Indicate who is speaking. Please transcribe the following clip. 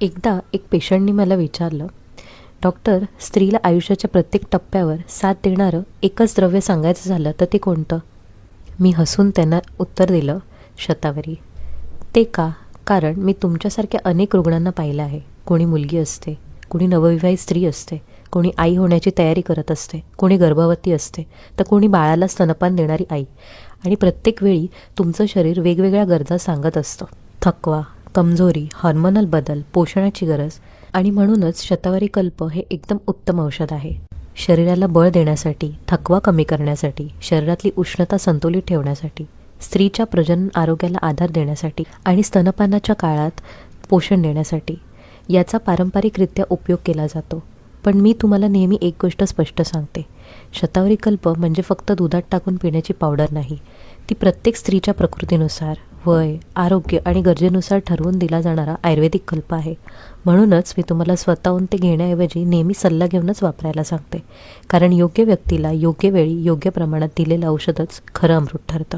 Speaker 1: एकदा एक पेशंटनी मला विचारलं, डॉक्टर, स्त्रीला आयुष्याच्या प्रत्येक टप्प्यावर साथ देणारं एकच द्रव्य सांगायचं झालं तर ते कोणतं? मी हसून त्यांना उत्तर दिलं, शतावरी. ते का? कारण मी तुमच्यासारख्या अनेक रुग्णांना पाहिलं आहे. कोणी मुलगी असते, कोणी नवविवाहित स्त्री असते, कोणी आई होण्याची तयारी करत असते, कोणी गर्भवती असते, तर कोणी बाळाला स्तनपान देणारी आई. आणि प्रत्येक वेळी तुमचं शरीर वेगवेगळ्या गरजा सांगत असतं. थकवा, कमजोरी, हार्मोनल बदल, पोषणाची गरज. आणि म्हणूनच शतावरी कल्प हे एकदम उत्तम औषध आहे. शरीराला बळ देण्यासाठी, थकवा कमी करण्यासाठी, शरीरातली उष्णता संतुलित ठेवण्यासाठी, स्त्रीच्या प्रजनन आरोग्याला आधार देण्यासाठी आणि स्तनपानाच्या काळात पोषण देण्यासाठी याचा पारंपरिकरित्या उपयोग केला जातो. पण मी तुम्हाला नेहमी एक गोष्ट स्पष्ट सांगते, शतावरी कल्प म्हणजे फक्त दुधात टाकून पिण्याची पावडर नाही. ती प्रत्येक स्त्रीच्या प्रकृतीनुसार, वय, आरोग्य आणि गरजेनुसार ठरवून दिला जाणारा आयुर्वेदिक कल्प आहे. म्हणूनच मी तुम्हाला स्वतःहून ते घेण्याऐवजी नेहमी सल्ला घेऊनच वापरायला सांगते. कारण योग्य व्यक्तीला योग्य वेळी योग्य प्रमाणात दिलेलं औषधच खरं अमृत ठरतं.